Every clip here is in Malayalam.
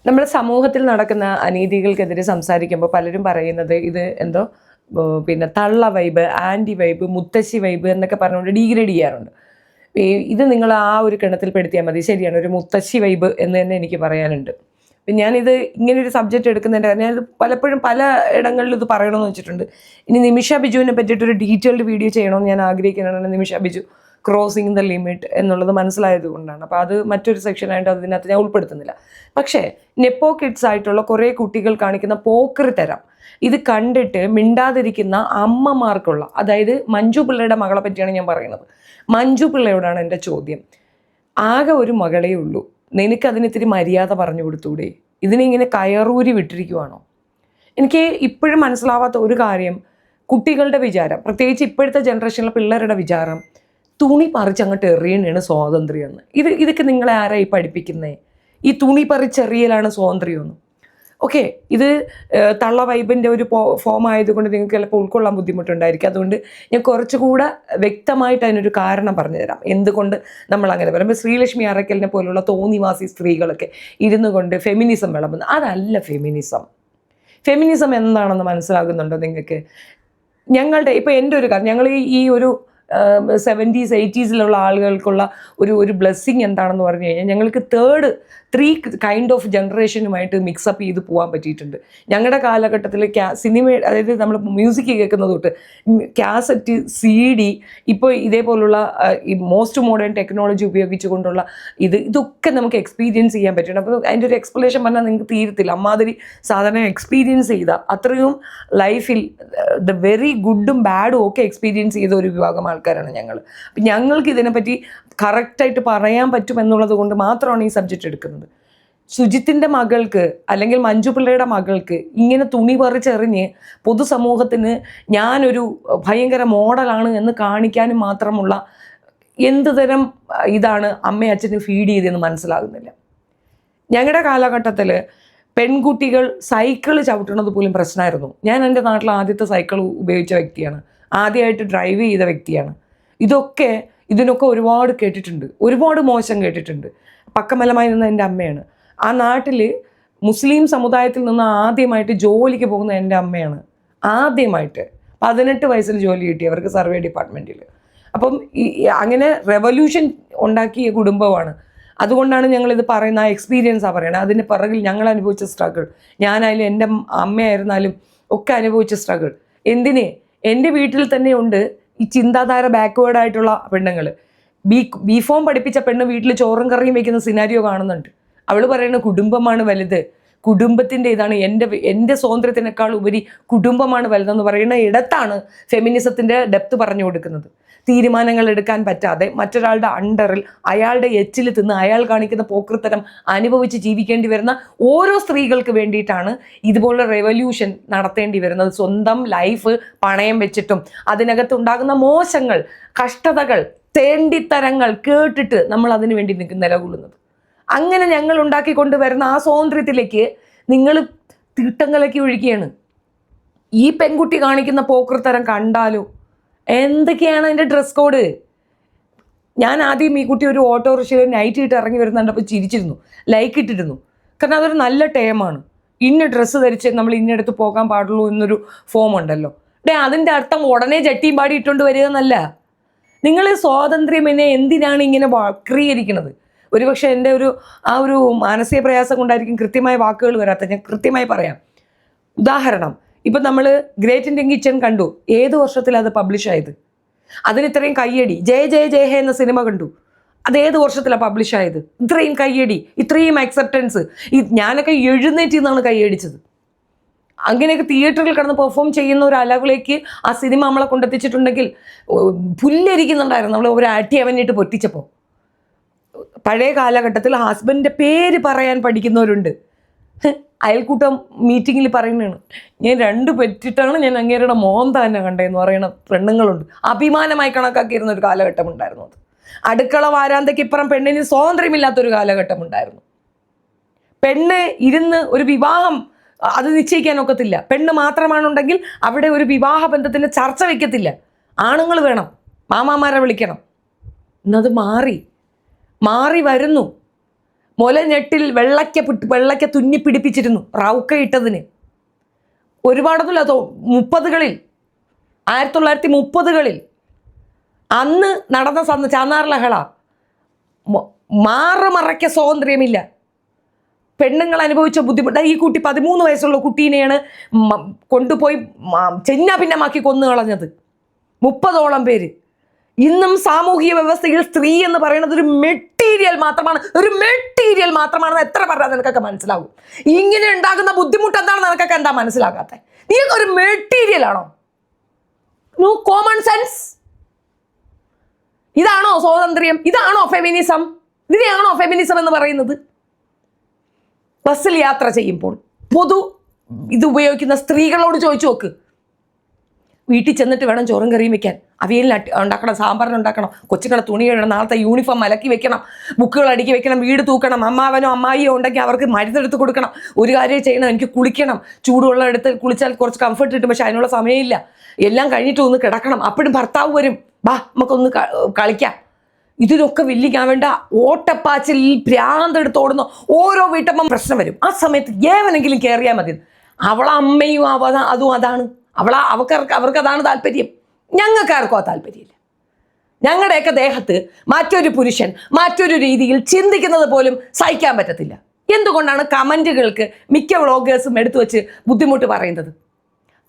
നമ്മുടെ സമൂഹത്തിൽ നടക്കുന്ന അനീതികൾക്കെതിരെ സംസാരിക്കുമ്പോൾ പലരും പറയുന്നത് ഇത് എന്തോ പിന്നെ തള്ള വൈബ്, ആൻറ്റി വൈബ്, മുത്തശ്ശി വൈബ് എന്നൊക്കെ പറഞ്ഞുകൊണ്ട് ഡീഗ്രേഡ് ചെയ്യാറുണ്ട്. ഇത് നിങ്ങൾ ആ ഒരു കിണത്തിൽ പെടുത്തിയാൽ മതി. ശരിയാണ്, ഒരു മുത്തശ്ശി വൈബ് എന്ന് തന്നെ എനിക്ക് പറയാനുണ്ട്. ഞാനിത് ഇങ്ങനൊരു സബ്ജക്റ്റ് എടുക്കുന്നതിൻ്റെ കാരണം ഞാനിത് പലപ്പോഴും പല ഇടങ്ങളിലും ഇത് പറയണമെന്ന് വെച്ചിട്ടുണ്ട്. ഇനി നിമിഷ ബിജുവിനെ പറ്റിയിട്ടൊരു ഡീറ്റെയിൽഡ് വീഡിയോ ചെയ്യണമെന്ന് ഞാൻ ആഗ്രഹിക്കുന്നതാണ്. നിമിഷ ബിജു ക്രോസിങ് ദ ലിമിറ്റ് എന്നുള്ളത് മനസ്സിലായത് കൊണ്ടാണ്. അപ്പോൾ അത് മറ്റൊരു സെക്ഷനായിട്ട് അതിനകത്ത് ഞാൻ ഉൾപ്പെടുത്തുന്നില്ല. പക്ഷേ നെപ്പോ കിഡ്സ് ആയിട്ടുള്ള കുറേ കുട്ടികൾ കാണിക്കുന്ന പോക്കറിത്തരം ഇത് കണ്ടിട്ട് മിണ്ടാതിരിക്കുന്ന അമ്മമാർക്കുള്ള, അതായത് മഞ്ജു പിള്ളയുടെ മകളെ പറ്റിയാണ് ഞാൻ പറയുന്നത്. മഞ്ജു പിള്ളയോടാണ് എൻ്റെ ചോദ്യം. ആകെ ഒരു മകളേ ഉള്ളൂ, നിനക്കതിന് ഇത്തിരി മര്യാദ പറഞ്ഞു കൊടുത്തൂടെ? ഇതിനിങ്ങനെ കയറൂരി വിട്ടിരിക്കുവാണോ? എനിക്ക് ഇപ്പോഴും മനസ്സിലാവാത്ത ഒരു കാര്യം, കുട്ടികളുടെ വിചാരം, പ്രത്യേകിച്ച് ഇപ്പോഴത്തെ ജനറേഷനിലെ പിള്ളേരുടെ വിചാരം, തുണി പറിച്ച് അങ്ങോട്ട് എറിയണാണ് സ്വാതന്ത്ര്യമെന്ന്. ഇതൊക്കെ നിങ്ങളെ ആരായി പഠിപ്പിക്കുന്നേ? ഈ തുണി പറിച്ചെറിയലാണ് സ്വാതന്ത്ര്യമെന്ന്. ഓക്കെ, ഇത് തള്ള വൈബിൻ്റെ ഒരു ഫോം ആയതുകൊണ്ട് നിങ്ങൾക്ക് ചിലപ്പോൾ ഉൾക്കൊള്ളാൻ ബുദ്ധിമുട്ടുണ്ടായിരിക്കും. അതുകൊണ്ട് ഞാൻ കുറച്ചുകൂടെ വ്യക്തമായിട്ട് അതിനൊരു കാരണം പറഞ്ഞു തരാം എന്തുകൊണ്ട് നമ്മൾ അങ്ങനെ പറയുമ്പോൾ. ശ്രീലക്ഷ്മി അറക്കലിനെ പോലുള്ള തോന്നിവാസി സ്ത്രീകളൊക്കെ ഇരുന്നു കൊണ്ട് ഫെമിനിസം വിളമ്പുന്നു. അതല്ല ഫെമിനിസം. ഫെമിനിസം എന്താണെന്ന് മനസ്സിലാകുന്നുണ്ടോ നിങ്ങൾക്ക്? ഞങ്ങളുടെ ഇപ്പോൾ എൻ്റെ ഒരു കാര്യം, ഞങ്ങൾ ഈ ഒരു 70s 80s ആളുകൾക്കുള്ള ഒരു ബ്ലെസ്സിങ് എന്താണെന്ന് പറഞ്ഞു കഴിഞ്ഞാൽ ഞങ്ങൾക്ക് ത്രീ കൈൻഡ് ഓഫ് ജനറേഷനുമായിട്ട് മിക്സപ്പ് ചെയ്ത് പോകാൻ പറ്റിയിട്ടുണ്ട്. ഞങ്ങളുടെ കാലഘട്ടത്തിൽ സിനിമ, അതായത് നമ്മൾ മ്യൂസിക് കേൾക്കുന്നത് തൊട്ട് കാസറ്റ്, CD, ഇപ്പോൾ ഇതേപോലുള്ള ഈ മോസ്റ്റ് മോഡേൺ ടെക്നോളജി ഉപയോഗിച്ചുകൊണ്ടുള്ള ഇതൊക്കെ നമുക്ക് എക്സ്പീരിയൻസ് ചെയ്യാൻ പറ്റുന്നുണ്ട്. അപ്പോൾ അതിൻ്റെ ഒരു എക്സ്പ്ലനേഷൻ പറഞ്ഞാൽ നിങ്ങൾക്ക് തീരത്തില്ല. അമ്മാതിരി സാധനം എക്സ്പീരിയൻസ് ചെയ്ത, അത്രയും ലൈഫിൽ ദ വെരി ഗുഡും ബാഡും ഒക്കെ എക്സ്പീരിയൻസ് ചെയ്ത ഒരു വിഭാഗം ആൾക്കാരാണ് ഞങ്ങൾ. അപ്പം ഞങ്ങൾക്ക് ഇതിനെപ്പറ്റി കറക്റ്റായിട്ട് പറയാൻ പറ്റുമെന്നുള്ളത് കൊണ്ട് മാത്രമാണ് ഈ സബ്ജക്റ്റ് എടുക്കുന്നത്. സുജിത്തിൻ്റെ മകൾക്ക് അല്ലെങ്കിൽ മഞ്ജു പിള്ളയുടെ മകൾക്ക് ഇങ്ങനെ തുണി പറിച്ചെറിഞ്ഞ് പൊതുസമൂഹത്തിന് ഞാനൊരു ഭയങ്കര മോഡലാണ് എന്ന് കാണിക്കാനും മാത്രമുള്ള എന്ത് തരം ഇതാണ് അമ്മയും അച്ഛനും ഫീഡ് ചെയ്തതെന്ന് മനസ്സിലാകുന്നില്ല. ഞങ്ങളുടെ കാലഘട്ടത്തിൽ പെൺകുട്ടികൾ സൈക്കിൾ ചവിട്ടുന്നത് പോലും പ്രശ്നമായിരുന്നു. ഞാൻ എൻ്റെ നാട്ടിൽ ആദ്യത്തെ സൈക്കിൾ ഉപയോഗിച്ച വ്യക്തിയാണ്, ആദ്യമായിട്ട് ഡ്രൈവ് ചെയ്ത വ്യക്തിയാണ്. ഇതിനൊക്കെ ഒരുപാട് കേട്ടിട്ടുണ്ട്, ഒരുപാട് മോശം കേട്ടിട്ടുണ്ട്. പക്കമലമായി നിന്ന എൻ്റെ അമ്മയാണ്. ആ നാട്ടിൽ മുസ്ലിം സമുദായത്തിൽ നിന്ന് ആദ്യമായിട്ട് ജോലിക്ക് പോകുന്ന എൻ്റെ അമ്മയാണ്. ആദ്യമായിട്ട് 18 വയസ്സിൽ ജോലി കിട്ടി അവർക്ക് സർവേ ഡിപ്പാർട്ട്മെൻറ്റിൽ. അപ്പം അങ്ങനെ റെവല്യൂഷൻ ഉണ്ടാക്കിയ കുടുംബമാണ്. അതുകൊണ്ടാണ് ഞങ്ങളിത് പറയുന്ന, ആ എക്സ്പീരിയൻസാണ് പറയുന്നത്. അതിന് പിറകിൽ ഞങ്ങൾ അനുഭവിച്ച സ്ട്രഗിൾ, ഞാനായാലും എൻ്റെ അമ്മയായിരുന്നാലും ഒക്കെ അനുഭവിച്ച സ്ട്രഗിൾ. എൻ്റെ വീട്ടിൽ തന്നെ ഉണ്ട് ഈ ചിന്താധാര ബാക്ക്വേർഡായിട്ടുള്ള പെണ്ണുങ്ങൾ. ബിഫോം പഠിപ്പിച്ച പെണ്ണ് വീട്ടിൽ ചോറും കറിയും വെക്കുന്ന സിനാരിയോ കാണുന്നുണ്ട്. അവൾ പറയുന്നത് കുടുംബമാണ് വലുത്, കുടുംബത്തിൻ്റെ ഇതാണ്, എൻ്റെ സ്വാതന്ത്ര്യത്തിനേക്കാൾ ഉപരി കുടുംബമാണ് വലുതെന്ന് പറയുന്ന ഇടത്താണ് ഫെമിനിസത്തിൻ്റെ ഡെപ്ത് പറഞ്ഞു കൊടുക്കുന്നത്. തീരുമാനങ്ങൾ എടുക്കാൻ പറ്റാതെ മറ്റൊരാളുടെ അണ്ടറിൽ അയാളുടെ എച്ചിൽ തിന്ന് അയാൾ കാണിക്കുന്ന പോക്കൃത്തരം അനുഭവിച്ച് ജീവിക്കേണ്ടി വരുന്ന ഓരോ സ്ത്രീകൾക്ക് വേണ്ടിയിട്ടാണ് ഇതുപോലുള്ള റെവല്യൂഷൻ നടത്തേണ്ടി വരുന്നത്. സ്വന്തം ലൈഫ് പണയം വെച്ചിട്ടും അതിനകത്തുണ്ടാകുന്ന മോശങ്ങൾ, കഷ്ടതകൾ, തേണ്ടിത്തരങ്ങൾ കേട്ടിട്ട് നമ്മൾ അതിനു വേണ്ടി നിലകൊള്ളുന്നത്. അങ്ങനെ ഞങ്ങൾ ഉണ്ടാക്കിക്കൊണ്ടുവരുന്ന ആ സ്വാതന്ത്ര്യത്തിലേക്ക് നിങ്ങൾ തീട്ടങ്ങളൊക്കെ ഒഴുകിയാണ്. ഈ പെൺകുട്ടി കാണിക്കുന്ന പോക്കൃത്തരം കണ്ടാലോ, എന്തൊക്കെയാണ് അതിൻ്റെ ഡ്രസ് കോഡ്? ഞാൻ ആദ്യം ഈ കുട്ടി ഒരു ഓട്ടോറിക്ഷയിൽ നൈറ്റ് ഇട്ട് ഇറങ്ങി വരുന്നുണ്ടപ്പോൾ ചിരിച്ചിരുന്നു, ലൈക്ക് ഇട്ടിരുന്നു. കാരണം അതൊരു നല്ല ടേമാണ്. ഇന്ന ഡ്രസ്സ് ധരിച്ച് നമ്മൾ ഇന്നടുത്ത് പോകാൻ പാടുള്ളൂ എന്നൊരു ഫോം ഉണ്ടല്ലോ. അതിൻ്റെ അർത്ഥം ഉടനെ ചട്ടിയും പാടി ഇട്ടുകൊണ്ട് വരിക എന്നല്ല. നിങ്ങൾ സ്വാതന്ത്ര്യം എന്നെ എന്തിനാണ് ഇങ്ങനെ വക്രീകരിക്കുന്നത്? ഒരുപക്ഷെ എൻ്റെ ആ ഒരു മാനസിക പ്രയാസം കൊണ്ടായിരിക്കും കൃത്യമായ വാക്കുകൾ വരാത്തത്. ഞാൻ കൃത്യമായി പറയാം. ഉദാഹരണം, ഇപ്പം നമ്മൾ ഗ്രേറ്റ് ഇന്ത്യൻ കിച്ചൺ കണ്ടു. ഏത് വർഷത്തിലാണ് അത് പബ്ലിഷ് ആയത്? അതിന് ഇത്രയും കയ്യടി. ജയ ജയ ജയ ഹേ എന്ന സിനിമ കണ്ടു. അതേത് വർഷത്തിലാണ് പബ്ലിഷ് ആയത്? ഇത്രയും കയ്യടി, ഇത്രയും അക്സെപ്റ്റൻസ്. ഞാനൊക്കെ എഴുന്നേറ്റ് നിന്നാണ് കയ്യടിച്ചത്. അങ്ങനെയൊക്കെ തിയേറ്ററിൽ കിടന്ന് പെർഫോം ചെയ്യുന്ന ഒരു അലവിലേക്ക് ആ സിനിമ നമ്മളെ കൊണ്ടെത്തിച്ചിട്ടുണ്ടെങ്കിൽ പുല്ലരിക്കുന്നുണ്ടായിരുന്നു നമ്മൾ ഒരു ആറ്റി അവനിട്ട് പൊട്ടിച്ചപ്പോൾ. പഴയ കാലഘട്ടത്തിൽ ഹസ്ബൻഡിൻ്റെ പേര് പറയാൻ പഠിക്കുന്നവരുണ്ട്. അയൽക്കൂട്ടം മീറ്റിങ്ങിൽ പറയുന്നതാണ്, ഞാൻ 2 പെറ്റിട്ടാണ് ഞാൻ അങ്ങേരുടെ മോൻ തന്നെ കണ്ടതെന്ന് പറയുന്ന പെണ്ണുങ്ങളുണ്ട്. അഭിമാനമായി കണക്കാക്കിയിരുന്ന ഒരു കാലഘട്ടം ഉണ്ടായിരുന്നു. അത് അടുക്കള വാരാന്തയ്ക്ക് ഇപ്പുറം പെണ്ണിന് സ്വാതന്ത്ര്യമില്ലാത്തൊരു കാലഘട്ടം ഉണ്ടായിരുന്നു. പെണ്ണ് ഇരുന്ന് ഒരു വിവാഹം അത് നിശ്ചയിക്കാൻ ഒക്കത്തില്ല. പെണ്ണ് മാത്രമാണുണ്ടെങ്കിൽ അവിടെ ഒരു വിവാഹ ബന്ധത്തിൻ്റെ ചർച്ച വയ്ക്കത്തില്ല. ആണുങ്ങൾ വേണം, മാമാമാരെ വിളിക്കണം. ഇന്നത് മാറി വരുന്നു. മുലഞ്ഞെട്ടിൽ വെള്ളയ്ക്ക തുന്നി പിടിപ്പിച്ചിരുന്നു റൗക്ക ഇട്ടതിന്. ഒരുപാടൊന്നുമില്ല, 30കളിൽ 1930കളിൽ അന്ന് നടന്ന ചാന്നാർ ലഹള. മാറുമറയ്ക്ക സ്വാതന്ത്ര്യമില്ല. പെണ്ണുങ്ങൾ അനുഭവിച്ച ബുദ്ധിമുട്ട്. ഈ കുട്ടി 13 വയസ്സുള്ള കുട്ടീനെയാണ് കൊണ്ടുപോയി ചിന്ന ഭിന്നമാക്കി കൊന്നു കളഞ്ഞത്. 30ഓളം പേര്. ഇന്നും സാമൂഹിക വ്യവസ്ഥയിൽ സ്ത്രീ എന്ന് പറയുന്നത് ഒരു മെറ്റീരിയൽ മാത്രമാണെന്ന് എത്ര പറഞ്ഞാൽ നിനക്കൊക്കെ മനസ്സിലാവും. ഇങ്ങനെ ഉണ്ടാകുന്ന ബുദ്ധിമുട്ട് എന്താണെന്ന് നിനക്കൊക്കെ എന്താ മനസ്സിലാകാത്ത? നീ ഒരു മെറ്റീരിയൽ ആണോ? No common sense. ഇതാണോ സ്വാതന്ത്ര്യം? ഇതാണോ ഫെമിനിസം? ഇതിനെയാണോ ഫെമിനിസം എന്ന് പറയുന്നത്? ബസ്സിൽ യാത്ര ചെയ്യുമ്പോൾ ഇത് ഉപയോഗിക്കുന്ന സ്ത്രീകളോട് ചോദിച്ചു നോക്ക്. വീട്ടിൽ ചെന്നിട്ട് വേണം ചോറും കറിയും വെക്കാൻ, അവിയലിന് ഉണ്ടാക്കണം, സാമ്പാറിന് ഉണ്ടാക്കണം, കൊച്ചുങ്ങളെ തുണി കഴുകണം, നാളത്തെ യൂണിഫോം അലക്കി വെക്കണം, ബുക്കുകൾ അടുക്കി വെക്കണം, വീട് തൂക്കണം, അമ്മാവനോ അമ്മായിയോ ഉണ്ടെങ്കിൽ അവർക്ക് മരുന്നെടുത്ത് കൊടുക്കണം, ഒരു കാര്യം ചെയ്യണം, എനിക്ക് കുളിക്കണം, ചൂടുവെള്ളം എടുത്ത് കുളിച്ചാൽ കുറച്ച് കംഫർട്ട് കിട്ടും, പക്ഷെ അതിനുള്ള സമയമില്ല, എല്ലാം കഴിഞ്ഞിട്ട് ഒന്ന് കിടക്കണം, അപ്പോഴും ഭർത്താവ് വരും, വാ നമുക്കൊന്ന് കളിക്കാം. ഇതിനൊക്കെ ഞാൻ വേണ്ട ഓട്ടപ്പാച്ചിൽ ഭ്രാന്തെടുത്ത് ഓടുന്ന ഓരോ വീട്ടമ്മ പ്രശ്നം വരും. ആ സമയത്ത് ഏവനെങ്കിലും കയറിയാൽ മതി. അവളമ്മയും അതും അതാണ്, അവർക്ക് അതാണ് താല്പര്യം. ഞങ്ങൾക്കാർക്കും ആ താല്പര്യമില്ല. ഞങ്ങളുടെയൊക്കെ ദേഹത്ത് മറ്റൊരു പുരുഷൻ മറ്റൊരു രീതിയിൽ ചിന്തിക്കുന്നത് പോലും സഹിക്കാൻ പറ്റത്തില്ല. എന്തുകൊണ്ടാണ് കമൻറ്റുകൾക്ക് മിക്ക വ്ളോഗേഴ്സും എടുത്തു വെച്ച് ബുദ്ധിമുട്ട് പറയുന്നത്?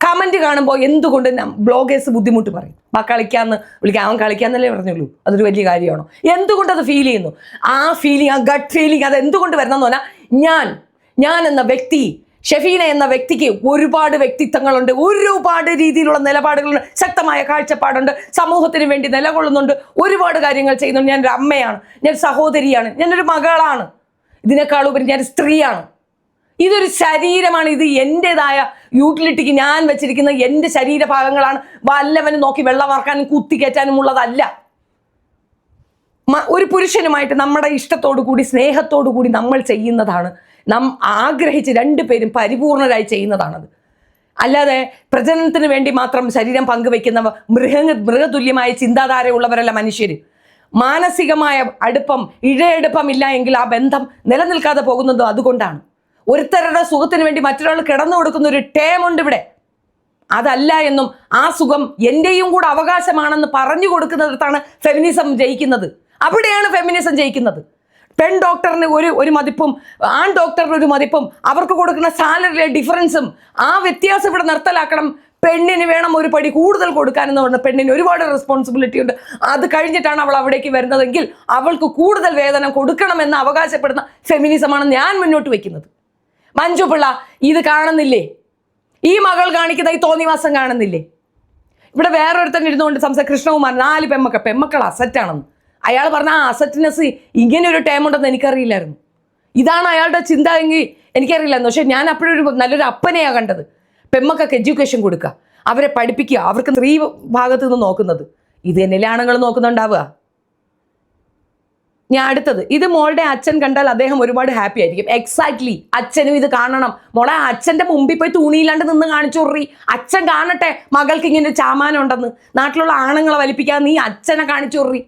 കമൻറ്റ് കാണുമ്പോൾ എന്തുകൊണ്ട് ബ്ലോഗേഴ്സ് ബുദ്ധിമുട്ട് പറയും? കളിക്കാമെന്ന് വിളിക്കാം, അവൻ കളിക്കാമെന്നല്ലേ പറഞ്ഞുള്ളൂ, അതൊരു വലിയ കാര്യമാണോ? എന്തുകൊണ്ടത് ഫീൽ ചെയ്യുന്നു? ആ ഫീലിംഗ്, ആ ഗട്ട് ഫീലിംഗ് അത് എന്തുകൊണ്ട് വരുന്നതെന്ന് പറഞ്ഞാൽ ഞാൻ എന്ന വ്യക്തി, ഷെഫീന എന്ന വ്യക്തിക്ക് ഒരുപാട് വ്യക്തിത്വങ്ങളുണ്ട്, ഒരുപാട് രീതിയിലുള്ള നിലപാടുകളുണ്ട്, ശക്തമായ കാഴ്ചപ്പാടുണ്ട്, സമൂഹത്തിന് വേണ്ടി നിലകൊള്ളുന്നുണ്ട്, ഒരുപാട് കാര്യങ്ങൾ ചെയ്യുന്നുണ്ട്. ഞാനൊരു അമ്മയാണ്, ഞാൻ സഹോദരിയാണ്, ഞാനൊരു മകളാണ്, ഇതിനേക്കാളുപരി ഞാൻ സ്ത്രീയാണ്. ഇതൊരു ശരീരമാണ്. ഇത് എൻ്റെതായ യൂട്ടിലിറ്റിക്ക് ഞാൻ വെച്ചിരിക്കുന്ന എൻ്റെ ശരീരഭാഗങ്ങളാണ്. വല്ലവനും നോക്കി വെള്ളം വാർക്കാനും കുത്തിക്കയറ്റാനും ഉള്ളതല്ല. ഒരു പുരുഷനുമായിട്ട് നമ്മുടെ ഇഷ്ടത്തോടു കൂടി സ്നേഹത്തോടു കൂടി നമ്മൾ ചെയ്യുന്നതാണ്, ആഗ്രഹിച്ച് രണ്ടുപേരും പരിപൂർണരായി ചെയ്യുന്നതാണത്. അല്ലാതെ പ്രജനനത്തിന് വേണ്ടി മാത്രം ശരീരം പങ്കുവെക്കുന്നവ മൃഗതുല്യമായ ചിന്താധാരയുള്ളവരല്ല മനുഷ്യർ. മാനസികമായ അടുപ്പം, ഇഴയെടുപ്പം ഇല്ല എങ്കിൽ ആ ബന്ധം നിലനിൽക്കാതെ പോകുന്നത് അതുകൊണ്ടാണ്. ഒരുത്തരുടെ സുഖത്തിന് വേണ്ടി മറ്റൊരാൾ കിടന്നു കൊടുക്കുന്ന ഒരു ടേമുണ്ട് ഇവിടെ. അതല്ല എന്നും ആ സുഖം എൻ്റെയും കൂടെ അവകാശമാണെന്ന് പറഞ്ഞു കൊടുക്കുന്നിടത്താണ് ഫെമിനിസം ജയിക്കുന്നത്. അവിടെയാണ് ഫെമിനിസം ജയിക്കുന്നത്. പെൺ ഡോക്ടറിന് ഒരു മതിപ്പും ആൺ ഡോക്ടറിന് ഒരു മതിപ്പും അവർക്ക് കൊടുക്കുന്ന സാലറിയിലെ ഡിഫറൻസും ആ വ്യത്യാസം ഇവിടെ നിർത്തലാക്കണം. പെണ്ണിന് വേണം ഒരു പടി കൂടുതൽ കൊടുക്കാനെന്ന് പറഞ്ഞാൽ പെണ്ണിന് ഒരുപാട് റെസ്പോൺസിബിലിറ്റി ഉണ്ട്. അത് കഴിഞ്ഞിട്ടാണ് അവൾ അവിടേക്ക് വരുന്നതെങ്കിൽ അവൾക്ക് കൂടുതൽ വേതനം കൊടുക്കണമെന്ന് അവകാശപ്പെടുന്ന ഫെമിനിസമാണ് ഞാൻ മുന്നോട്ട് വയ്ക്കുന്നത്. മഞ്ജു പിള്ള ഇത് കാണുന്നില്ലേ? ഈ മകൾ കാണിക്കുന്ന ഈ തോന്നിവാസം കാണുന്നില്ലേ? ഇവിടെ വേറൊരുത്തൻ ഇരുന്നുകൊണ്ട് കൃഷ്ണകുമാർ 4 പെമ്മക്കൾ അസറ്റാണെന്ന് അയാൾ പറഞ്ഞ ആ അസറ്റ്നെസ് ഇങ്ങനെ ഒരു ടൈം ഉണ്ടെന്ന് എനിക്കറിയില്ലായിരുന്നു. ഇതാണ് അയാളുടെ ചിന്ത എങ്കിൽ എനിക്കറിയില്ലായിരുന്നു. പക്ഷെ ഞാൻ അപ്പോഴൊരു നല്ലൊരു അപ്പനെയാണ് കണ്ടത്. പെമ്മക്കൊക്കെ എഡ്യൂക്കേഷൻ കൊടുക്കുക, അവരെ പഠിപ്പിക്കുക, അവർക്ക് സ്ത്രീ ഭാഗത്ത് നിന്ന് നോക്കുന്നത്. ഇത് തന്നെയല്ലേ ആണുങ്ങൾ നോക്കുന്നുണ്ടാവുക. ഞാൻ അടുത്തത്, ഇത് മോളുടെ അച്ഛൻ കണ്ടാൽ അദ്ദേഹം ഒരുപാട് ഹാപ്പി ആയിരിക്കും. എക്സാക്ട്ലി, അച്ഛനും ഇത് കാണണം. മോളെ അച്ഛൻ്റെ മുമ്പിൽ പോയി തുണിയില്ലാണ്ട് നിന്ന് കാണിച്ചോറി, അച്ഛൻ കാണട്ടെ മകൾക്ക് ഇങ്ങനെ ചാമാനം ഉണ്ടെന്ന്. നാട്ടിലുള്ള ആണുങ്ങളെ വലിപ്പിക്കാതെ നീ അച്ഛനെ കാണിച്ചോറി.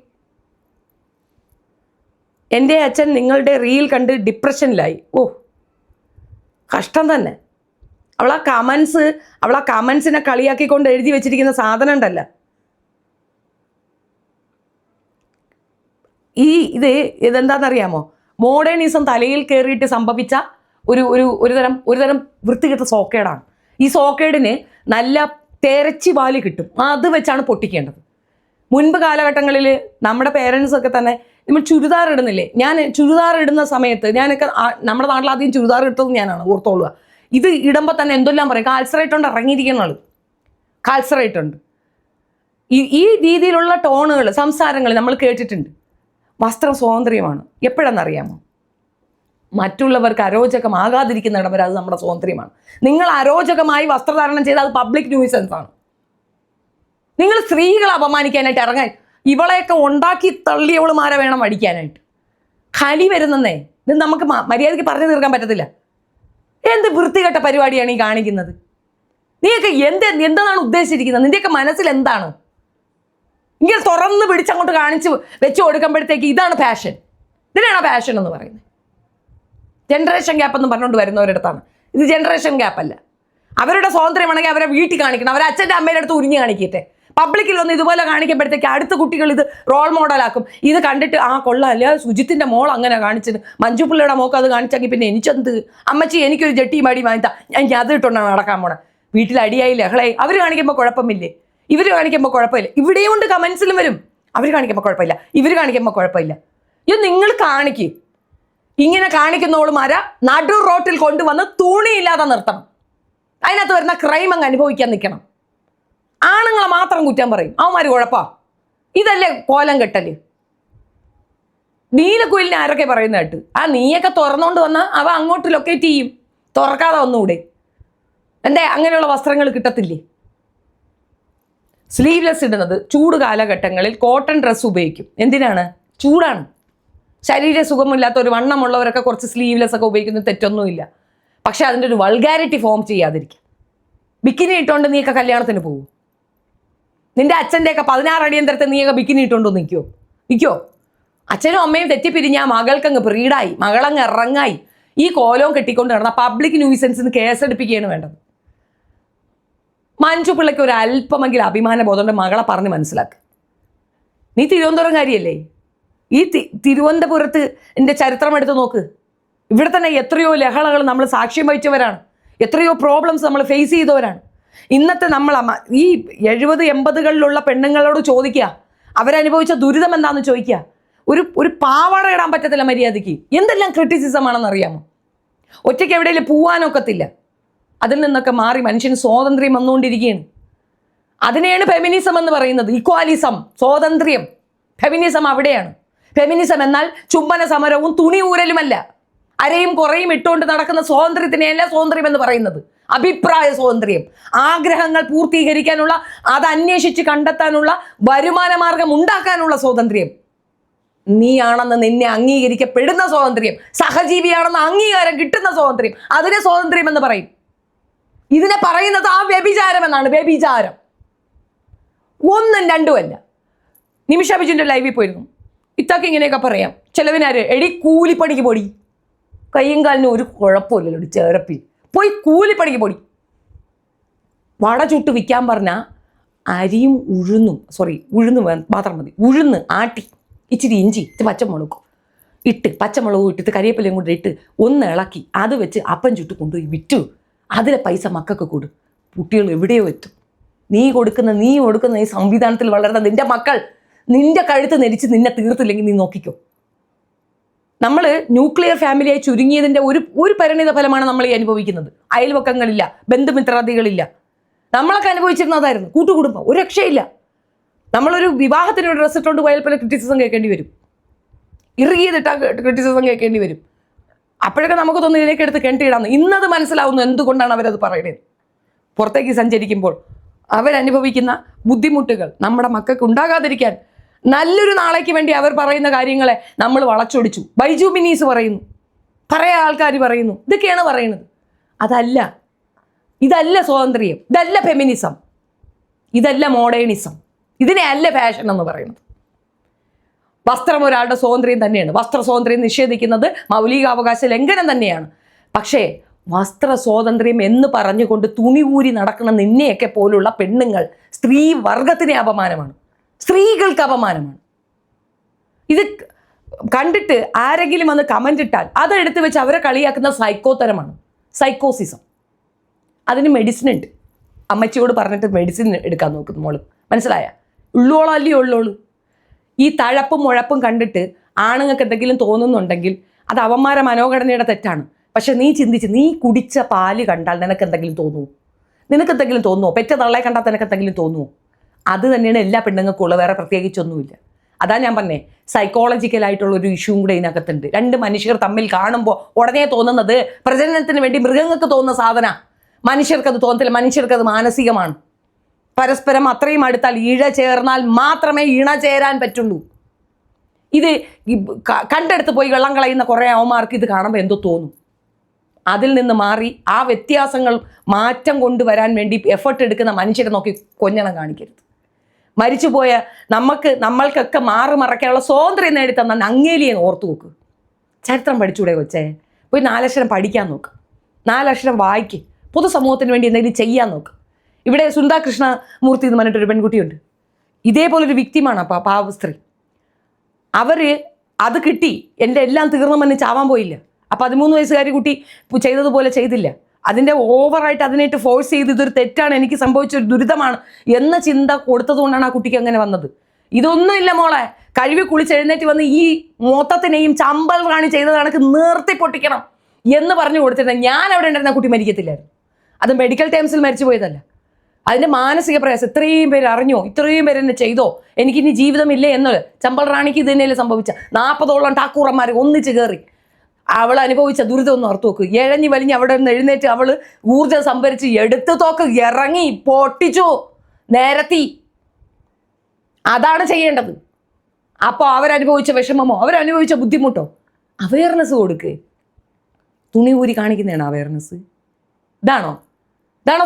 എൻ്റെ അച്ഛൻ നിങ്ങളുടെ റീൽ കണ്ട് ഡിപ്രഷനിലായി. ഓ കഷ്ടം തന്നെ. അവൾ ആ കമൻസിനെ കളിയാക്കിക്കൊണ്ട് എഴുതി വെച്ചിരിക്കുന്ന സാധനം ഉണ്ടല്ല. ഇതെന്താണെന്നറിയാമോ? മോഡേണിസം തലയിൽ കയറിയിട്ട് സംഭവിച്ച ഒരു തരം വൃത്തികെട്ട സോക്കേടാണ്. ഈ സോക്കേടിന് നല്ല തെരച്ചി വാല് കിട്ടും, അത് വെച്ചാണ് പൊട്ടിക്കേണ്ടത്. മുൻപ് കാലഘട്ടങ്ങളിൽ നമ്മുടെ പേരൻസൊക്കെ തന്നെ നമ്മൾ ചുരിദാർ ഇടുന്നില്ലേ? ഞാൻ ചുരിദാർ ഇടുന്ന സമയത്ത് നമ്മുടെ നാട്ടിൽ ആദ്യം ചുരിദാർ ഇട്ടത് ഞാനാണ്, ഓർത്തോളുക. ഇത് ഇടുമ്പോൾ തന്നെ എന്തെല്ലാം പറയും, കാൽസറേറ്റ് ഉണ്ട് ഇറങ്ങിയിരിക്കുന്ന ആൾ, കാൽസറേറ്റ് ഉണ്ട്. ഈ രീതിയിലുള്ള ടോണുകൾ സംസാരങ്ങൾ നമ്മൾ കേട്ടിട്ടുണ്ട്. വസ്ത്ര സ്വാതന്ത്ര്യമാണ്. എപ്പോഴെന്നറിയാമോ? മറ്റുള്ളവർക്ക് അരോചകമാകാതിരിക്കുന്നിടം വരെ അത് നമ്മുടെ സ്വാതന്ത്ര്യമാണ്. നിങ്ങൾ അരോചകമായി വസ്ത്രധാരണം ചെയ്താൽ അത് പബ്ലിക് ന്യൂസൻസ് ആണ്. നിങ്ങൾ സ്ത്രീകളെ അപമാനിക്കാനായിട്ട് ഇറങ്ങാൻ, ഇവളെയൊക്കെ ഉണ്ടാക്കി തള്ളിയവളുമാരെ വേണം അടിക്കാനായിട്ട്. കലി വരുന്നേ. ഇത് നമുക്ക് മര്യാദയ്ക്ക് പറഞ്ഞു തീർക്കാൻ പറ്റത്തില്ല. എന്ത് വൃത്തികെട്ട പരിപാടിയാണ് ഈ കാണിക്കുന്നത്? നീയൊക്കെ എന്താണ് ഉദ്ദേശിച്ചിരിക്കുന്നത്? നിന്റെയൊക്കെ മനസ്സിൽ എന്താണ്? ഇങ്ങനെ തുറന്ന് പിടിച്ചങ്ങോട്ട് കാണിച്ച് വെച്ച് കൊടുക്കുമ്പോഴത്തേക്ക് ഇതാണ് പാഷൻ. ഇതിനാണ് പാഷൻ എന്ന് പറയുന്നത്. ജനറേഷൻ ഗ്യാപ്പ് എന്ന് പറഞ്ഞുകൊണ്ട് വരുന്നവരടുത്താണ്. ഇത് ജനറേഷൻ ഗ്യാപ്പ് അല്ല. അവരുടെ സ്വാതന്ത്ര്യമാണെങ്കിൽ അവരെ വീട്ടിൽ കാണിക്കണം, അവരെ അച്ഛൻ്റെ അമ്മയുടെ അടുത്ത് ഉരിഞ്ഞ് കാണിക്കട്ടെ. പബ്ലിക്കിൽ വന്ന് ഇതുപോലെ കാണിക്കുമ്പോഴത്തേക്ക് അടുത്ത കുട്ടികൾ ഇത് റോൾ മോഡലാക്കും. ഇത് കണ്ടിട്ട് കൊള്ളാല്ല, സുജിത്തിൻ്റെ മോൾ അങ്ങനെ കാണിച്ചത്, മഞ്ജു പിള്ളയുടെ മോക്ക് അത് കാണിച്ചെങ്കിൽ പിന്നെ എനിക്കെന്ത്, അമ്മച്ചി എനിക്കൊരു ജട്ടി മടി വാങ്ങിത്താ, എനിക്ക് അത് ഇട്ടുകൊണ്ടാണ് നടക്കാൻ പോണേ. വീട്ടിൽ അടിയായി ലഹളായി. അവർ കാണിക്കുമ്പോൾ കുഴപ്പമില്ലേ, ഇവർ കാണിക്കുമ്പോൾ കുഴപ്പമില്ല. ഇവിടെയും ഉണ്ട് കമൻസിലും വരും, അവർ കാണിക്കുമ്പോൾ കുഴപ്പമില്ല, ഇവർ കാണിക്കുമ്പോൾ കുഴപ്പമില്ല. ഇത് നിങ്ങൾ കാണിക്കും. ഇങ്ങനെ കാണിക്കുന്നവളുമാരെ നടു റോട്ടിൽ കൊണ്ടുവന്ന് തുണിയില്ലാതെ നിർത്തണം. അതിനകത്ത് വരുന്ന ക്രൈം അങ്ങ് അനുഭവിക്കാൻ നിൽക്കണം. ആണുങ്ങളെ മാത്രം കുറ്റം പറയും, അവന്മാർ കുഴപ്പാ. ഇതല്ലേ കോലം കെട്ടല്. നീലക്കുയിലിനെ ആരൊക്കെ പറയുന്ന കേട്ട്, നീയൊക്കെ തുറന്നുകൊണ്ട് വന്നാൽ അവ അങ്ങോട്ട് ലൊക്കേറ്റ് ചെയ്യും. തുറക്കാതെ വന്നുകൂടെ? എൻ്റെ അങ്ങനെയുള്ള വസ്ത്രങ്ങൾ കിട്ടത്തില്ലേ? സ്ലീവ്ലെസ് ഇടുന്നത് ചൂട് കാലഘട്ടങ്ങളിൽ കോട്ടൺ ഡ്രസ്സ് ഉപയോഗിക്കും. എന്തിനാണ്? ചൂടാണ്. ശരീര സുഖമില്ലാത്ത ഒരു വണ്ണമുള്ളവരൊക്കെ കുറച്ച് സ്ലീവ്ലെസ് ഒക്കെ ഉപയോഗിക്കുന്നത് തെറ്റൊന്നുമില്ല. പക്ഷെ അതിൻ്റെ ഒരു വൾഗാരിറ്റി ഫോം ചെയ്യാതിരിക്കുക. ബിക്കിനി ഇട്ടുകൊണ്ട് നീയൊക്കെ കല്യാണത്തിന് പോകും? നിന്റെ അച്ഛൻ്റെയൊക്കെ 16 അടിയന്തരത്തെ നീയൊക്കെ ബിക്കിനി ഇട്ടുകൊണ്ട് നിൽക്കോ? അച്ഛനും അമ്മയും തെറ്റിപ്പിരിഞ്ഞാൽ മകൾക്കങ്ങ് പ്രീഡായി, മകളങ്ങ് ഇറങ്ങായി. ഈ കോലവും കെട്ടിക്കൊണ്ട് നടന്ന പബ്ലിക് ന്യൂസൻസിന് കേസെടുപ്പിക്കുകയാണ് വേണ്ടത്. മഞ്ജു പിള്ളയ്ക്ക് ഒരു അല്പമെങ്കിലും അഭിമാന ബോധമുണ്ട്, മകളെ പറഞ്ഞ് മനസ്സിലാക്കുക. നീ തിരുവനന്തപുരംകാരിയല്ലേ? ഈ തിരുവനന്തപുരത്ത് എൻ്റെ ചരിത്രം എടുത്ത് നോക്ക്. ഇവിടെ തന്നെ എത്രയോ ലഹളകൾ നമ്മൾ സാക്ഷ്യം വഹിച്ചവരാണ്, എത്രയോ പ്രോബ്ലംസ് നമ്മൾ ഫേസ് ചെയ്തവരാണ്. ഇന്നത്തെ ഈ 70-80കളിലുള്ള പെണ്ണുങ്ങളോട് ചോദിക്കുക, അവരനുഭവിച്ച ദുരിതം എന്താണെന്ന് ചോദിക്കുക. ഒരു പാവാട ഇടാൻ പറ്റത്തില്ല മര്യാദയ്ക്ക്. എന്തെല്ലാം ക്രിറ്റിസിസം ആണെന്ന് അറിയാമോ? ഒറ്റയ്ക്ക് എവിടെയെങ്കിലും പോവാനൊക്കത്തില്ല. അതിൽ നിന്നൊക്കെ മാറി മനുഷ്യന് സ്വാതന്ത്ര്യം വന്നുകൊണ്ടിരിക്കുകയാണ്. അതിനെയാണ് ഫെമിനിസം എന്ന് പറയുന്നത്. ഈക്വാലിസം, സ്വാതന്ത്ര്യം. ഫെമിനിസം അവിടെയാണ്. ഫെമിനിസം എന്നാൽ ചുംബന സമരവും തുണി ഊരലുമല്ല. അരയും കുറയും ഇട്ടുകൊണ്ട് നടക്കുന്ന സ്വാതന്ത്ര്യത്തിനെയല്ല സ്വാതന്ത്ര്യം എന്ന് പറയുന്നത്. അഭിപ്രായ സ്വാതന്ത്ര്യം, ആഗ്രഹങ്ങൾ പൂർത്തീകരിക്കാനുള്ള, അത് അന്വേഷിച്ച് കണ്ടെത്താനുള്ള, വരുമാന മാർഗം ഉണ്ടാക്കാനുള്ള സ്വാതന്ത്ര്യം. നീയാണെന്ന് നിന്നെ അംഗീകരിക്കപ്പെടുന്ന സ്വാതന്ത്ര്യം, സഹജീവിയാണെന്ന് അംഗീകാരം കിട്ടുന്ന സ്വാതന്ത്ര്യം, അതിനെ സ്വാതന്ത്ര്യം എന്ന് പറയും. ഇതിനെ പറയുന്നത് വ്യഭിചാരം എന്നാണ്. വ്യഭിചാരം ഒന്നും രണ്ടുമല്ല. നിമിഷ ബിജുവിൻ്റെ ലൈവിൽ പോയിരുന്നു. ഇത്താക്ക് ഇങ്ങനെയൊക്കെ പറയാം. ചിലവിനാര് എടി കൂലിപ്പണിക്ക് പൊടി, കയ്യും കാലിനും ഒരു കുഴപ്പമില്ലല്ലോ ചേരപ്പിൽ, പോയി കൂലിപ്പണിക്ക് പൊടി. വട ചുട്ട് വിൽക്കാൻ പറഞ്ഞാൽ അരിയും ഉഴുന്നും മാത്രം മതി. ഉഴുന്ന് ആട്ടി ഇച്ചിരി ഇഞ്ചി പച്ചമുളകും ഇട്ടിട്ട് കരിവേപ്പിലയും കൊണ്ട് ഇട്ട് ഒന്ന് ഇളക്കി അത് വെച്ച് അപ്പം ചുട്ട് കൊണ്ടുപോയി വിറ്റു. അതിലെ പൈസ മക്കൾക്ക് കൊടു. കുട്ടികൾ എവിടെയോ എത്തും. നീ കൊടുക്കുന്ന ഈ സംവിധാനത്തിൽ വളർന്ന നിന്റെ മക്കൾ നിന്റെ കഴുത്ത് നെരിച്ച് നിന്നെ തീർത്തില്ലെങ്കിൽ നീ നോക്കിക്കോ. നമ്മൾ ന്യൂക്ലിയർ ഫാമിലിയായി ചുരുങ്ങിയതിൻ്റെ ഒരു പരിണിത ഫലമാണ് നമ്മൾ ഈ അനുഭവിക്കുന്നത്. അയൽവക്കങ്ങളില്ല, ബന്ധുമിത്രാദികളില്ല. നമ്മളൊക്കെ അനുഭവിച്ചിരുന്നതായിരുന്നു കൂട്ടുകുടുംബം. ഒരു രക്ഷയില്ല. നമ്മളൊരു വിവാഹത്തിന് ഒരു ഡ്രസ്സ് ഇട്ടുകൊണ്ട് പോയാൽ പല ക്രിറ്റിസിസം കേൾക്കേണ്ടി വരും. ഇറുകിയതിട്ട ക്രിറ്റിസിസം കേൾക്കേണ്ടി വരും. അപ്പോഴൊക്കെ നമുക്ക് തോന്നുന്നു ഇതിലേക്ക് എടുത്ത് കിണറ്റിയിടാന്ന്. ഇന്നത് മനസ്സിലാവുന്നു എന്തുകൊണ്ടാണ് അവരത് പറയുന്നത്. പുറത്തേക്ക് സഞ്ചരിക്കുമ്പോൾ അവരനുഭവിക്കുന്ന ബുദ്ധിമുട്ടുകൾ നമ്മുടെ മക്കൾക്ക് ഉണ്ടാകാതിരിക്കാൻ നല്ലൊരു നാളേക്ക് വേണ്ടി അവർ പറയുന്ന കാര്യങ്ങളെ നമ്മൾ വളച്ചൊടിച്ചു. ബൈജു മിനീസ് പറയുന്നു, പറയാ ആൾക്കാർ പറയുന്നു, ഇതൊക്കെയാണ് പറയുന്നത്. ഇതല്ല സ്വാതന്ത്ര്യം, ഇതല്ല ഫെമിനിസം, ഇതല്ല മോഡേണിസം, ഇതിനെ അല്ല ഫാഷൻ എന്ന് പറയുന്നത്. വസ്ത്രം ഒരാളുടെ സ്വാതന്ത്ര്യം തന്നെയാണ്. വസ്ത്ര സ്വാതന്ത്ര്യം നിഷേധിക്കുന്നത് മൗലികാവകാശ ലംഘനം തന്നെയാണ്. പക്ഷേ വസ്ത്ര സ്വാതന്ത്ര്യം എന്ന് പറഞ്ഞുകൊണ്ട് തുണി ഊരി നടക്കുന്ന നിന്നെയൊക്കെ പോലുള്ള പെണ്ണുങ്ങൾ സ്ത്രീ വർഗത്തിന് അപമാനമാണ്, സ്ത്രീകൾക്ക് അപമാനമാണ്. ഇത് കണ്ടിട്ട് ആരെങ്കിലും വന്ന് കമൻ്റ് ഇട്ടാൽ അതെടുത്ത് വെച്ച് അവരെ കളിയാക്കുന്ന സൈക്കോത്തരമാണ്, സൈക്കോസിസം. അതിന് മെഡിസിൻ ഉണ്ട്. അമ്മച്ചിയോട് പറഞ്ഞിട്ട് മെഡിസിൻ എടുക്കാൻ നോക്കുന്നു മോള്. മനസ്സിലായ? ഉള്ളോളൂ. ഈ തഴപ്പും മുഴപ്പും കണ്ടിട്ട് ആണുങ്ങൾക്ക് എന്തെങ്കിലും തോന്നുന്നുണ്ടെങ്കിൽ അത് അവന്മാരെ മനോഘടനയുടെ തെറ്റാണ്. പക്ഷെ നീ ചിന്തിച്ച്, നീ കുടിച്ച പാല് കണ്ടാൽ നിനക്കെന്തെങ്കിലും തോന്നുമോ? പെറ്റ തള്ളയെ കണ്ടാൽ നിനക്കെന്തെങ്കിലും തോന്നുമോ? അത് തന്നെയാണ് എല്ലാ പെണ്ണുങ്ങൾക്കുള്ള, വേറെ പ്രത്യേകിച്ചൊന്നുമില്ല. അതാ ഞാൻ പറഞ്ഞേ, സൈക്കോളജിക്കലായിട്ടുള്ളൊരു ഇഷ്യൂവും കൂടെ ഇതിനകത്തുണ്ട്. രണ്ട് മനുഷ്യർ തമ്മിൽ കാണുമ്പോൾ ഉടനെ തോന്നുന്നത് പ്രജനനത്തിന് വേണ്ടി മൃഗങ്ങൾക്ക് തോന്നുന്ന സാധന, മനുഷ്യർക്കത് തോന്നത്തില്ല. മനുഷ്യർക്കത് മാനസികമാണ്. പരസ്പരം അത്രയും അടുത്താൽ ഇഴ ചേർന്നാൽ മാത്രമേ ഇണ ചേരാൻ പറ്റുള്ളൂ. ഇത് കണ്ടെടുത്ത് പോയി വെള്ളം കളയുന്ന കുറേ അവന്മാർക്ക് ഇത് കാണുമ്പോൾ എന്തോ തോന്നും. അതിൽ നിന്ന് മാറി ആ വ്യത്യാസങ്ങൾ മാറ്റം കൊണ്ടുവരാൻ വേണ്ടി എഫർട്ട് എടുക്കുന്ന മനുഷ്യരെ നോക്കി കൊഞ്ഞണം കാണിക്കരുത്. മരിച്ചുപോയ നമ്മൾക്കൊക്കെ മാറി മറയ്ക്കാനുള്ള സ്വാതന്ത്ര്യം നേടിത്തന്ന അങ്ങേലിയെ ഓർത്തു നോക്ക്. ചരിത്രം പഠിച്ചൂടെ കൊച്ചേ? പോയി 4 അക്ഷരം പഠിക്കാൻ നോക്ക്, 4 അക്ഷരം വായിക്ക്, പൊതുസമൂഹത്തിന് വേണ്ടി എന്തെങ്കിലും ചെയ്യാൻ നോക്ക്. ഇവിടെ സുന്ദാ കൃഷ്ണമൂർത്തി എന്ന് പറഞ്ഞിട്ടൊരു പെൺകുട്ടിയുണ്ട്, ഇതേപോലൊരു വ്യക്തിമാണ്. അപ്പോൾ പാവ സ്ത്രീ, അവർ അത് കിട്ടി, എൻ്റെ എല്ലാം തീർന്നുമെന്ന് ചാവാൻ പോയില്ല. അപ്പോൾ 13 വയസ്സുകാരി കുട്ടി ചെയ്തതുപോലെ ചെയ്തില്ല. അതിൻ്റെ ഓവറായിട്ട് അതിനായിട്ട് ഫോഴ്സ് ചെയ്ത് ഇതൊരു തെറ്റാണ്, എനിക്ക് സംഭവിച്ചൊരു ദുരിതമാണ് എന്ന ചിന്ത കൊടുത്തതുകൊണ്ടാണ് ആ കുട്ടിക്ക് അങ്ങനെ വന്നത്. ഇതൊന്നുമില്ല മോളെ, കഴിവ് കുളിച്ചെഴുന്നേറ്റ് വന്ന് ഈ മൊത്തത്തിനെയും ചമ്പൽ റാണി ചെയ്ത കണക്ക് നിർത്തി പൊട്ടിക്കണം എന്ന് പറഞ്ഞു കൊടുത്തിരുന്നത് ഞാൻ അവിടെ ഉണ്ടായിരുന്ന കുട്ടി മരിക്കത്തില്ലായിരുന്നു. അത് മെഡിക്കൽ ടേംസിൽ മരിച്ചു പോയതല്ല, അതിൻ്റെ മാനസിക പ്രയാസം. ഇത്രയും പേര് അറിഞ്ഞോ, ഇത്രയും പേര് എന്നെ ചെയ്തോ, എനിക്കിനി ജീവിതമില്ലേ എന്നത്. ചമ്പൽ റാണിക്ക് ഇത് തന്നെയല്ലേ സംഭവിച്ച. 40ഓളം ഠാക്കൂറന്മാർ ഒന്നിച്ച് കയറി അവൾ അനുഭവിച്ച ദുരിതം ഒന്ന് ഓർത്തു നോക്ക്. എഴഞ്ഞു വലിഞ്ഞ് അവിടെ നിന്ന് എഴുന്നേറ്റ് അവൾ ഊർജ്ജം സംഭരിച്ച് എടുത്തു തോക്ക് ഇറങ്ങി പൊട്ടിച്ചു, നിരത്തി. അതാണ് ചെയ്യേണ്ടത്. അപ്പോൾ അവരനുഭവിച്ച വിഷമമോ അവരനുഭവിച്ച ബുദ്ധിമുട്ടോ അവയർനെസ് കൊടുക്ക്. തുണി ഊരി കാണിക്കുന്നതാണ് അവയർനെസ്. ഇതാണോ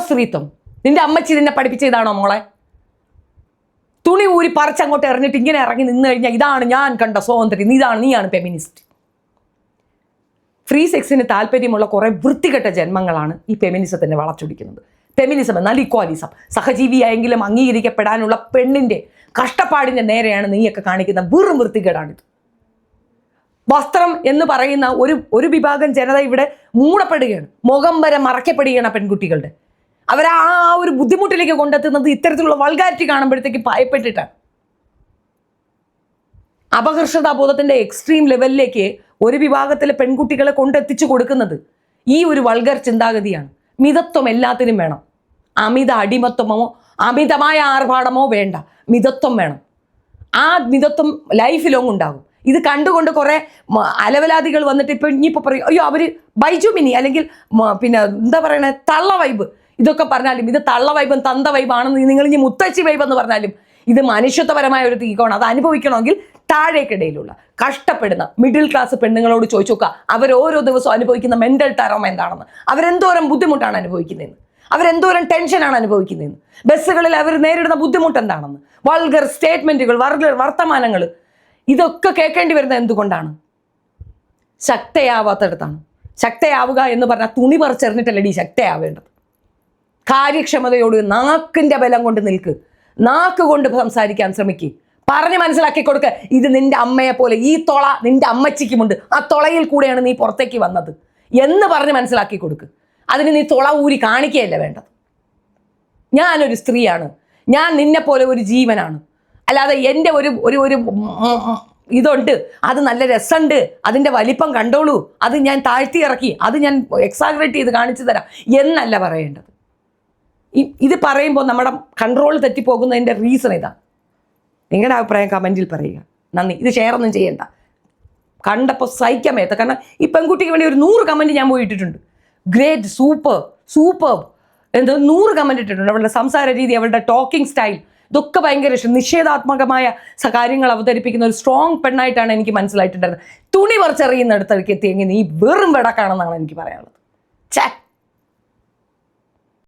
സ്ത്രീത്വം? നിന്റെ അമ്മച്ചി നിന്നെ പഠിപ്പിച്ചതാണോ മോളെ? തുണി ഊരി പറിച്ചങ്ങോട്ട് എറിഞ്ഞിട്ട് ഇങ്ങനെ ഇറങ്ങി നിന്ന് കഴിഞ്ഞാൽ ഇതാണ് ഞാൻ കണ്ട സ്വാതന്ത്ര്യം, നീയാണ് ഫെമിനിസ്റ്റ്. ഫ്രീ സെക്സിന് താല്പര്യമുള്ള കുറേ വൃത്തികെട്ട ജന്മങ്ങളാണ് ഈ ഫെമിനിസത്തിനെ വളച്ചൊടിക്കുന്നത്. ഫെമിനിസം എന്നാൽ ഇക്വാലിസം, സഹജീവിയായെങ്കിലും അംഗീകരിക്കപ്പെടാനുള്ള പെണ്ണിൻ്റെ കഷ്ടപ്പാടിൻ്റെ നേരെയാണ് നീയൊക്കെ കാണിക്കുന്ന വെറും വൃത്തികേടാണിത്. വസ്ത്രം എന്ന് പറയുന്ന ഒരു വിഭാഗം ജനത ഇവിടെ മൂടപ്പെടുകയാണ്, മുഖം വരെ മറക്കപ്പെടുകയാണ് പെൺകുട്ടികളുടെ. അവരാ ഒരു ബുദ്ധിമുട്ടിലേക്ക് കൊണ്ടെത്തുന്നത് ഇത്തരത്തിലുള്ള വൾഗാരിറ്റി കാണുമ്പോഴത്തേക്ക് ഭയപ്പെട്ടിട്ടാണ്. അപകർഷതാബോധത്തിൻ്റെ എക്സ്ട്രീം ലെവലിലേക്ക് ഒരു വിഭാഗത്തിലെ പെൺകുട്ടികളെ കൊണ്ടെത്തിച്ചു കൊടുക്കുന്നത് ഈ ഒരു വൾഗർ ചിന്താഗതിയാണ്. മിതത്വം എല്ലാത്തിനും വേണം. അമിത അടിമത്വമോ അമിതമായ ആർഭാടമോ വേണ്ട, മിതത്വം വേണം. ആ മിതത്വം ലൈഫ് ലോങ് ഉണ്ടാകും. ഇത് കണ്ടുകൊണ്ട് കുറേ അലവലാദികൾ വന്നിട്ട് ഇനിയിപ്പോൾ പറയും, അയ്യോ അവർ ബൈജു മിനി അല്ലെങ്കിൽ പിന്നെ എന്താ പറയണേ തള്ള വൈബ്, ഇതൊക്കെ പറഞ്ഞാലും ഇത് തള്ള വൈബും തന്ത വൈബാണെന്ന് നിങ്ങൾ ഇനി മുത്തച്ചി വൈബ് എന്ന് പറഞ്ഞാലും ഇത് മനുഷ്യത്വപരമായ ഒരു തീകമാണ്. അത് അനുഭവിക്കണമെങ്കിൽ താഴേക്കിടയിലുള്ള കഷ്ടപ്പെടുന്ന മിഡിൽ ക്ലാസ് പെണ്ണുങ്ങളോട് ചോദിച്ചു നോക്കുക, അവരോരോ ദിവസവും അനുഭവിക്കുന്ന മെൻ്റൽ ടെറോമ എന്താണെന്ന്, അവരെന്തോരം ബുദ്ധിമുട്ടാണ് അനുഭവിക്കുന്നതെന്ന്, അവരെന്തോരം ടെൻഷനാണ് അനുഭവിക്കുന്നതെന്ന്, ബസ്സുകളിൽ അവർ നേരിടുന്ന ബുദ്ധിമുട്ട് എന്താണെന്ന്, വൾഗർ സ്റ്റേറ്റ്മെൻറ്റുകൾ, വർത്തമാനങ്ങൾ, ഇതൊക്കെ കേൾക്കേണ്ടി വരുന്നത് എന്തുകൊണ്ടാണ്? ശക്തയാവാത്തടത്താണ്. ശക്തയാവുക എന്ന് പറഞ്ഞാൽ തുണി പറിച്ചെറിഞ്ഞിട്ടല്ലേ ശക്തയാവേണ്ടത്. കാര്യക്ഷമതയോട് നാക്കിൻ്റെ ബലം കൊണ്ട് നിൽക്ക്, നാക്ക് കൊണ്ട് സംസാരിക്കാൻ ശ്രമിക്കുക, പറഞ്ഞ് മനസ്സിലാക്കി കൊടുക്കുക. ഇത് നിന്റെ അമ്മയെ പോലെ ഈ തൊള നിന്റെ അമ്മച്ചിക്കുമുണ്ട്, ആ തൊളയിൽ കൂടെയാണ് നീ പുറത്തേക്ക് വന്നത് എന്ന് പറഞ്ഞ് മനസ്സിലാക്കി കൊടുക്കുക. അതിന് നീ തൊള ഊരി കാണിക്കുകയല്ല വേണ്ടത്. ഞാനൊരു സ്ത്രീയാണ്, ഞാൻ നിന്നെപ്പോലെ ഒരു ജീവനാണ്, അല്ലാതെ എൻ്റെ ഒരു ഇതുണ്ട്, അത് നല്ല രസമുണ്ട്, അതിൻ്റെ വലിപ്പം കണ്ടോളൂ, അത് ഞാൻ താഴ്ത്തി ഇറക്കി, അത് ഞാൻ എക്സാഗ്രേറ്റ് ചെയ്ത് കാണിച്ചു തരാം എന്നല്ല പറയേണ്ടത്. ഇത് പറയുമ്പോൾ നമ്മുടെ കൺട്രോൾ തെറ്റിപ്പോകുന്നതിൻ്റെ റീസൺ ഇതാണ്. നിങ്ങളുടെ അഭിപ്രായം കമൻറ്റിൽ പറയുക. നന്ദി. ഇത് ഷെയർ ഒന്നും ചെയ്യണ്ട. കണ്ടപ്പോൾ സഹിക്കാൻ മേത്ത. കാരണം ഈ പെൺകുട്ടിക്ക് വേണ്ടി ഒരു 100 കമൻറ്റ് ഞാൻ പോയി ഇട്ടിട്ടുണ്ട്. ഗ്രേറ്റ്, സൂപ്പർ എന്തോ 100 കമൻറ്റ് ഇട്ടിട്ടുണ്ട്. അവളുടെ സംസാര രീതി, അവളുടെ ടോക്കിംഗ് സ്റ്റൈൽ, ഇതൊക്കെ ഭയങ്കര ഇഷ്ടം. നിഷേധാത്മകമായ കാര്യങ്ങൾ അവതരിപ്പിക്കുന്ന ഒരു സ്ട്രോങ് പെണ്ണായിട്ടാണ് എനിക്ക് മനസ്സിലായിട്ടുണ്ടായിരുന്നത്. തുണി പറിച്ചെറിയുന്നിടത്തേക്ക് എത്തിയെങ്കിൽ നീ വെറും വെടക്കാണെന്നാണ് എനിക്ക് പറയാനുള്ളത്. ഛേ.